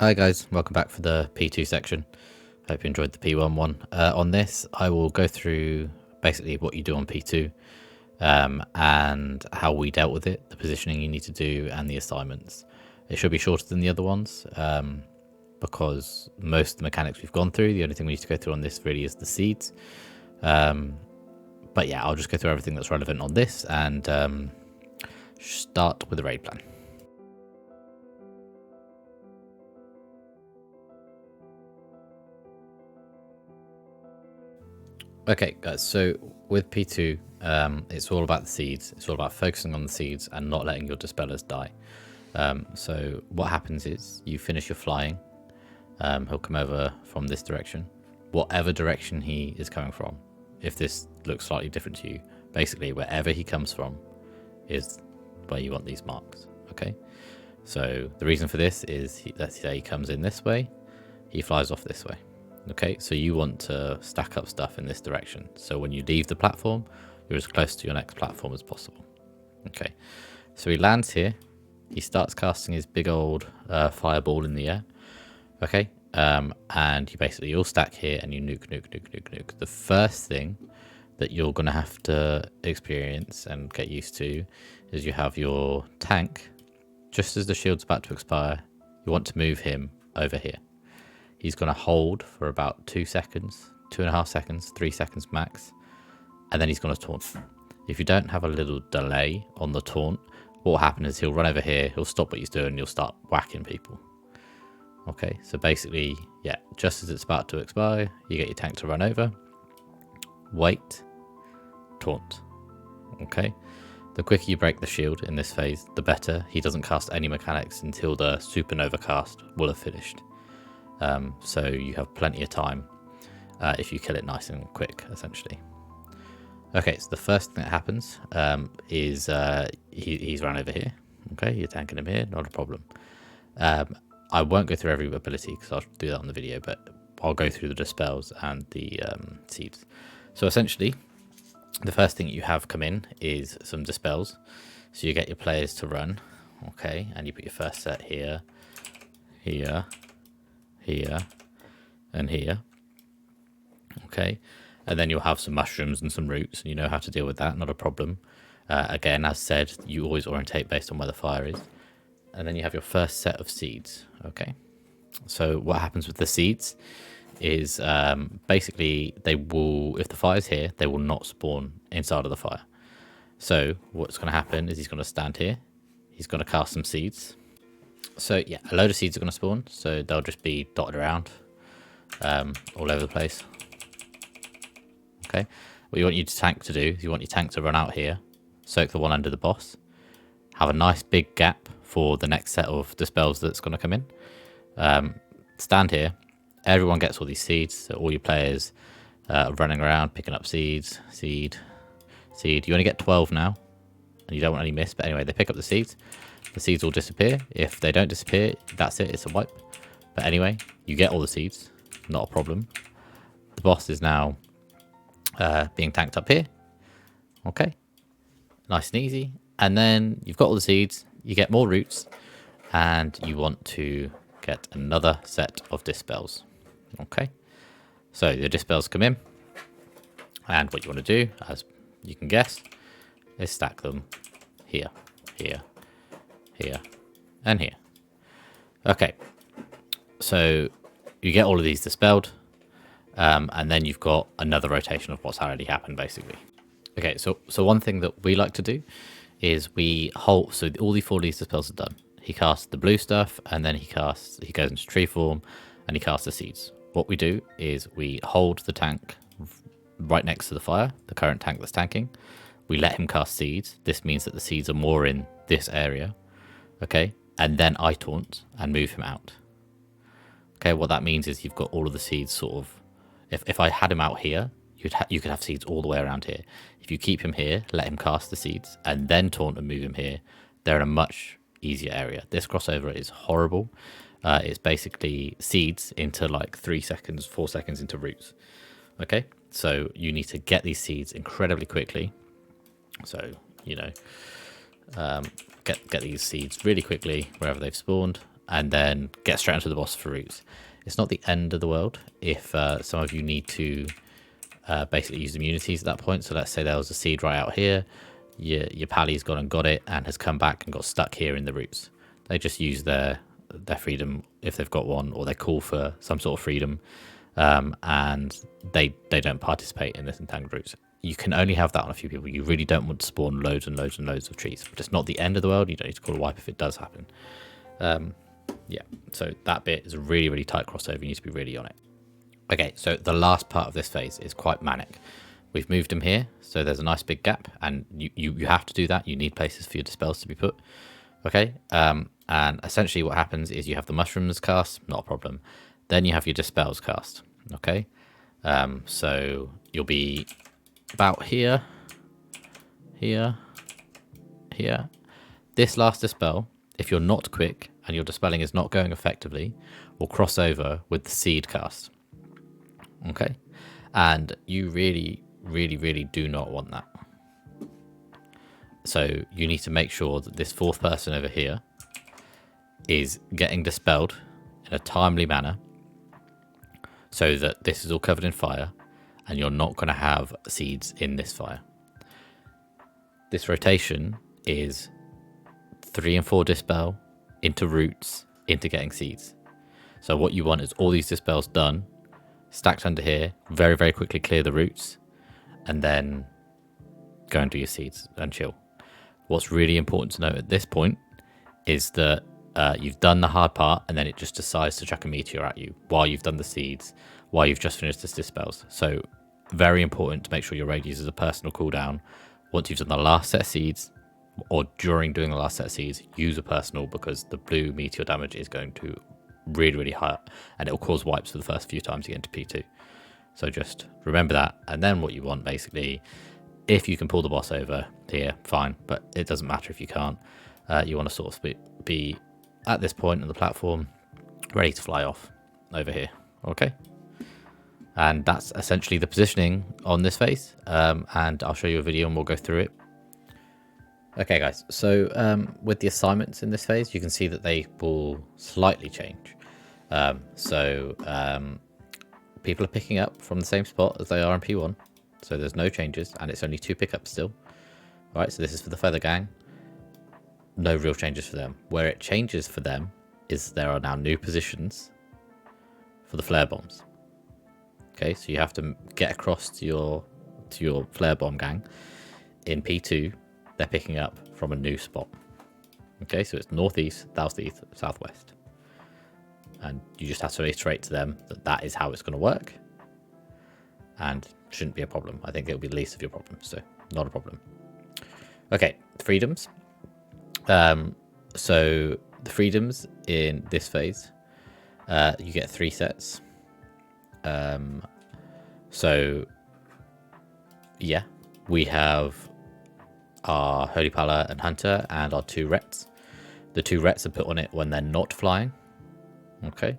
Hi guys, welcome back for the P2 section. Hope you enjoyed the P1 one. On this, I will go through basically what you do on P2 and how we dealt with it, the positioning you need to do, and the assignments. It should be shorter than the other ones because most of the mechanics we've gone through. The only thing we need to go through on this really is the seeds. But yeah, I'll just go through everything that's relevant on this and start with the raid plan. Okay, guys, so with P2, it's all about the seeds. It's all about focusing on the seeds and not letting your dispellers die. So what happens is you finish your flying. He'll come over from this direction, whatever direction he is coming from. If this looks slightly different to you, basically wherever he comes from is where you want these marks. Okay, so the reason for this is let's say he comes in this way, he flies off this way. Okay, so you want to stack up stuff in this direction. So when you leave the platform, you're as close to your next platform as possible. Okay, so he lands here. He starts casting his big old fireball in the air. Okay, and you basically all stack here and you nuke. The first thing that you're going to have to experience and get used to is you have your tank. Just as the shield's about to expire, you want to move him over here. He's going to hold for about 2 seconds, 2.5 seconds, 3 seconds max, and then he's going to taunt. If you don't have a little delay on the taunt, what will happen is he'll run over here, he'll stop what he's doing, and you'll start whacking people. Okay, so basically, yeah, just as it's about to expire, you get your tank to run over, wait, taunt. Okay, the quicker you break the shield in this phase, the better. He doesn't cast any mechanics until the supernova cast will have finished. So you have plenty of time if you kill it nice and quick, essentially. Okay, so the first thing that happens is he's run over here. Okay, you're tanking him here, not a problem. I won't go through every ability because I'll do that on the video, but I'll go through the dispels and the seeds. So essentially, the first thing you have come in is some dispels. So you get your players to run, okay, and you put your first set here, here, and here. Okay, and then you'll have some mushrooms and some roots, and you know how to deal with that, not a problem. Again, as said, you always orientate based on where the fire is. And then you have your first set of seeds. Okay, so what happens with the seeds is basically they will, if the fire's here, they will not spawn inside of the fire. So what's going to happen is he's going to stand here, he's going to cast some seeds. So yeah, a load of seeds are going to spawn, so they'll just be dotted around all over the place. Okay, what you want your tank to do is you want your tank to run out here, soak the one under the boss, have a nice big gap for the next set of dispels that's going to come in. Stand here, everyone gets all these seeds, so all your players are running around picking up seeds, seed. You only get 12 now, and you don't want any miss, but anyway, they pick up the seeds. The seeds will disappear. If they don't disappear, that's it, it's a wipe. But anyway, you get all the seeds, not a problem. The boss is now being tanked up here. Okay, nice and easy. And then you've got all the seeds, you get more roots, and you want to get another set of dispels. Okay, so the dispels come in, and what you want to do, as you can guess, is stack them here, here, and here. Okay, so you get all of these dispelled, and then you've got another rotation of what's already happened, basically. Okay, so one thing that we like to do is we hold, so all the 4 of these dispels are done. He casts the blue stuff, and then he goes into tree form, and he casts the seeds. What we do is we hold the tank right next to the fire, the current tank that's tanking. We let him cast seeds. This means that the seeds are more in this area. Okay, and then I taunt and move him out. Okay, what that means is you've got all of the seeds sort of, if I had him out here, you could have seeds all the way around here. If you keep him here, let him cast the seeds, and then taunt and move him here, they're in a much easier area. This crossover is horrible. It's basically seeds into like 3 seconds, 4 seconds into roots. Okay, so you need to get these seeds incredibly quickly. So, you know, get these seeds really quickly wherever they've spawned, and then get straight into the boss for roots. It's not the end of the world if some of you need to basically use immunities at that point. So let's say there was a seed right out here, your pally's gone and got it and has come back and got stuck here in the roots. They just use their freedom if they've got one, or they call for some sort of freedom, and they don't participate in this entangled roots. You can only have that on a few people. You really don't want to spawn loads and loads and loads of trees, but it's not the end of the world. You don't need to call a wipe if it does happen. Yeah, so that bit is a really, really tight crossover. You need to be really on it. Okay, so the last part of this phase is quite manic. We've moved them here, so there's a nice big gap, and you have to do that. You need places for your dispels to be put. Okay, and essentially what happens is you have the mushrooms cast, not a problem. Then you have your dispels cast. Okay, so you'll be about here, here, here. This last dispel, if you're not quick and your dispelling is not going effectively, will cross over with the seed cast. Okay, and you really, really, really do not want that. So you need to make sure that this fourth person over here is getting dispelled in a timely manner, so that this is all covered in fire and you're not going to have seeds in this fire. This rotation is 3 and 4 dispel into roots into getting seeds. So what you want is all these dispels done, stacked under here, very, very quickly clear the roots, and then go and do your seeds and chill. What's really important to note at this point is that you've done the hard part, and then it just decides to chuck a meteor at you while you've done the seeds, while you've just finished this dispels. So very important to make sure your raid uses a personal cooldown. Once you've done the last set of seeds, or during doing the last set of seeds, use a personal, because the blue meteor damage is going to really, really high up, and it will cause wipes for the first few times you get into P2. So just remember that. And then what you want, basically, if you can pull the boss over here, fine, but it doesn't matter if you can't. You want to sort of be at this point on the platform, ready to fly off over here. Okay, and that's essentially the positioning on this phase, and I'll show you a video and we'll go through it. Okay guys, so with the assignments in this phase, you can see that they will slightly change. People are picking up from the same spot as they are in P1, so there's no changes, and it's only 2 pickups still. All right, so this is for the Feather Gang. No real changes for them. Where it changes for them is there are now new positions for the flare bombs. Okay, so you have to get across to your flare bomb gang. In P2, they're picking up from a new spot. Okay, so it's northeast, southeast, southwest, and you just have to iterate to them that that is how it's going to work, and shouldn't be a problem. I think it'll be the least of your problems, so not a problem. Okay, freedoms. So the freedoms in this phase, you get 3 sets. So yeah, we have our Holy Pala and Hunter and our 2 Rets. The 2 Rets are put on it when they're not flying. Okay,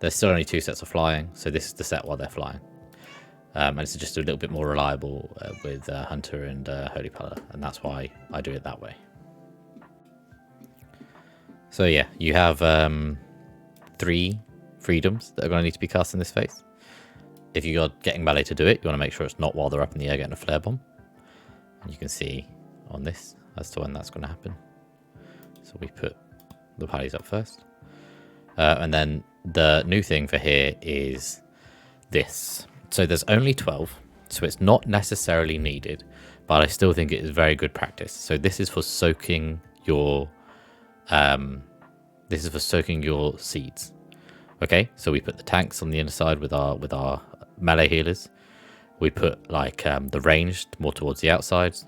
there's still only 2 sets of flying, so this is the set while they're flying. And it's just a little bit more reliable with Hunter and Holy Pala, and that's why I do it that way. So yeah, you have 3 freedoms that are going to need to be cast in this phase. If you're getting melee to do it, you want to make sure it's not while they're up in the air getting a flare bomb. And you can see on this as to when that's going to happen. So we put the pallies up first. And then the new thing for here is this. So there's only 12, so it's not necessarily needed, but I still think it is very good practice. So this is for soaking your seeds. Okay, so we put the tanks on the inner side with our melee healers. We put like the ranged more towards the outsides,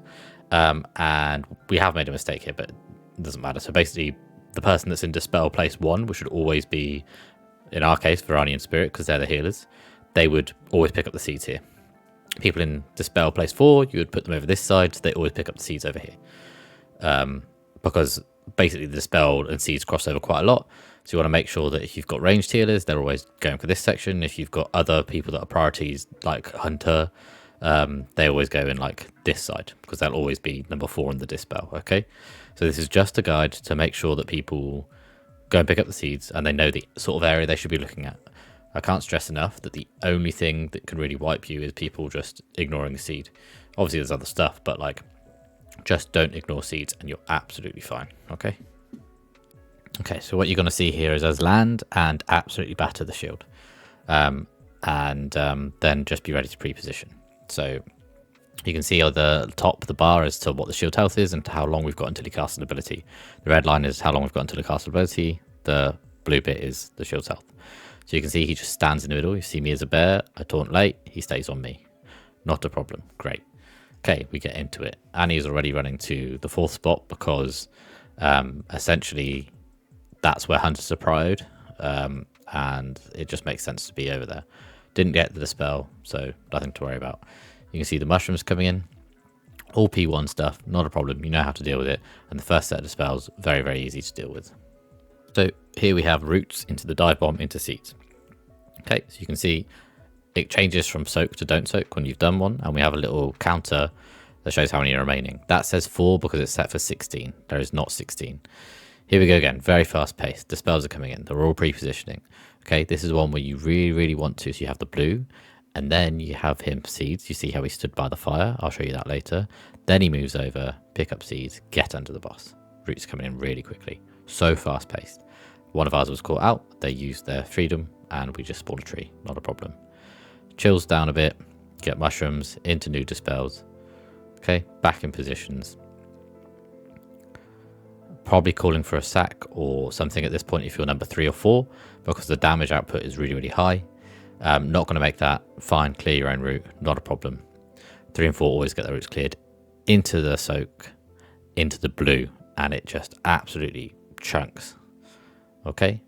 and we have made a mistake here, but it doesn't matter. So basically, the person that's in Dispel place 1, which should always be, in our case, Varani and Spirit, because they're the healers, they would always pick up the seeds here. People in Dispel place 4, you would put them over this side, so they always pick up the seeds over here. Because basically the Dispel and seeds cross over quite a lot, so you want to make sure that if you've got ranged healers, they're always going for this section. If you've got other people that are priorities, like Hunter, they always go in like this side, because they'll always be number 4 in the Dispel, okay? So this is just a guide to make sure that people go and pick up the seeds, and they know the sort of area they should be looking at. I can't stress enough that the only thing that can really wipe you is people just ignoring the seed. Obviously there's other stuff, but like, just don't ignore seeds and you're absolutely fine. Okay. Okay, so what you're going to see here is us land and absolutely batter the shield. Then just be ready to pre-position. So you can see at the top of the bar as to what the shield health is and how long we've got until he casts an ability. The red line is how long we've got until he casts an ability. The blue bit is the shield's health. So you can see he just stands in the middle. You see me as a bear. I taunt late. He stays on me. Not a problem. Great. Okay, we get into it. Annie's already running to the 4th spot because essentially that's where hunters are prioed. And it just makes sense to be over there. Didn't get the dispel, so nothing to worry about. You can see the mushrooms coming in. All P1 stuff, not a problem. You know how to deal with it. And the first set of dispels, very, very easy to deal with. So here we have roots into the dive bomb into seeds. Okay, so you can see it changes from soak to don't soak when you've done one. And we have a little counter that shows how many are remaining. That says 4 because it's set for 16. There is not 16. Here we go again, very fast paced. The spells are coming in. They're all pre-positioning. Okay, this is one where you really, really want to. So you have the blue, and then you have him seeds. You see how he stood by the fire. I'll show you that later. Then he moves over, pick up seeds, get under the boss. Roots coming in really quickly. So fast paced. One of ours was caught out. They used their freedom, and we just spawned a tree. Not a problem. Chills down a bit. Get mushrooms into new dispels. Okay, back in positions. Probably calling for a sack or something at this point if you're number 3 or 4, because the damage output is really, really high. Not going to make that. Fine, clear your own route, not a problem. 3 and 4 always get their routes cleared. Into the soak, into the blue, and it just absolutely chunks. Okay,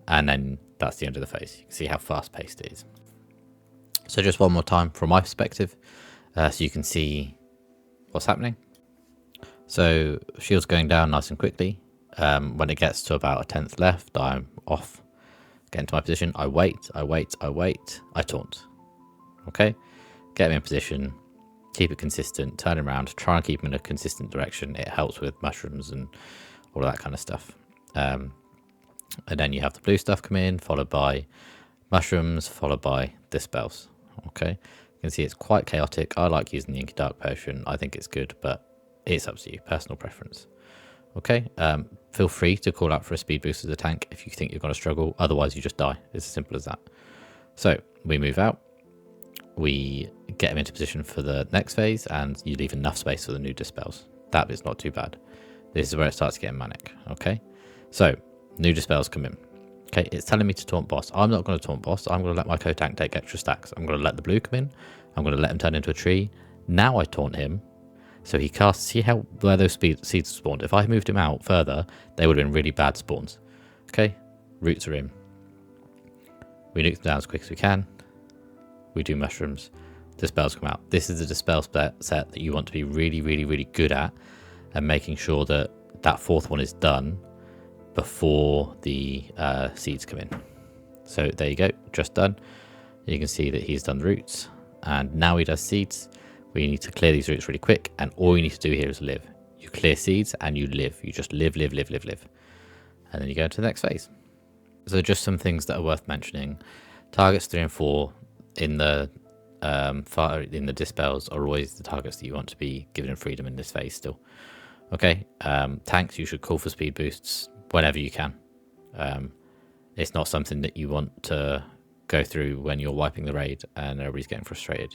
and then that's the end of the phase. You can see how fast paced it is. So just one more time from my perspective, so you can see what's happening. So shield's going down nice and quickly. When it gets to about a 10th left, I'm off. Get into my position. I wait. I taunt. Okay, get him in position. Keep it consistent. Turn him around. Try and keep him in a consistent direction. It helps with mushrooms and all of that kind of stuff. And then you have the blue stuff come in, followed by mushrooms, followed by dispels. Okay, you can see it's quite chaotic. I like using the Inky Dark Potion. I think it's good, but it's up to you, personal preference. Okay, feel free to call out for a speed boost as a tank if you think you're going to struggle. Otherwise, you just die. It's as simple as that. So we move out. We get him into position for the next phase, and you leave enough space for the new dispels. That is not too bad. This is where it starts getting manic. Okay, so new dispels come in. Okay, it's telling me to taunt boss. I'm not going to taunt boss. I'm going to let my co-tank take extra stacks. I'm going to let the blue come in. I'm going to let him turn into a tree. Now I taunt him. So he casts, see how where those seeds spawned? If I moved him out further, they would have been really bad spawns. Okay, roots are in. We nuke them down as quick as we can. We do mushrooms. Dispels come out. This is the dispel set that you want to be really, really, really good at, and making sure that that 4th one is done before the seeds come in. So there you go, just done. You can see that he's done roots, and now he does seeds. We need to clear these roots really quick, and all you need to do here is live. You clear seeds and you live. You just live. And then you go into the next phase. So just some things that are worth mentioning. Targets 3 and 4 in the dispels are always the targets that you want to be given in freedom in this phase still. Okay, tanks, you should call for speed boosts whenever you can. It's not something that you want to go through when you're wiping the raid and everybody's getting frustrated.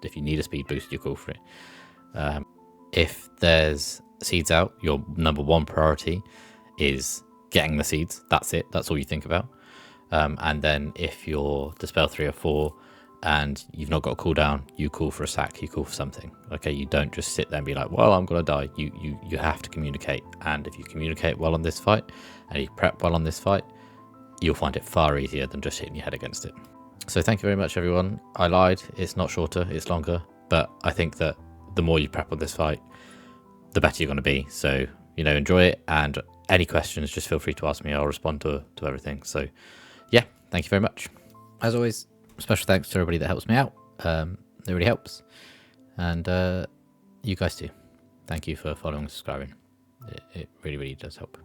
If you need a speed boost, you call for it. If there's seeds out, your number 1 priority is getting the seeds. That's it. That's all you think about. And then if you're dispel 3 or 4 and you've not got a cooldown, you call for a sack. You call for something. Okay, you don't just sit there and be like, well, I'm gonna die. You have to communicate. And if you communicate well on this fight and you prep well on this fight, you'll find it far easier than just hitting your head against it. So thank you very much, everyone. I lied. It's not shorter, it's longer. But I think that the more you prep on this fight, the better you're going to be. So, enjoy it. And any questions, just feel free to ask me. I'll respond to everything. So, yeah, thank you very much. As always, special thanks to everybody that helps me out. It really helps. And you guys too. Thank you for following and subscribing. It really, really does help.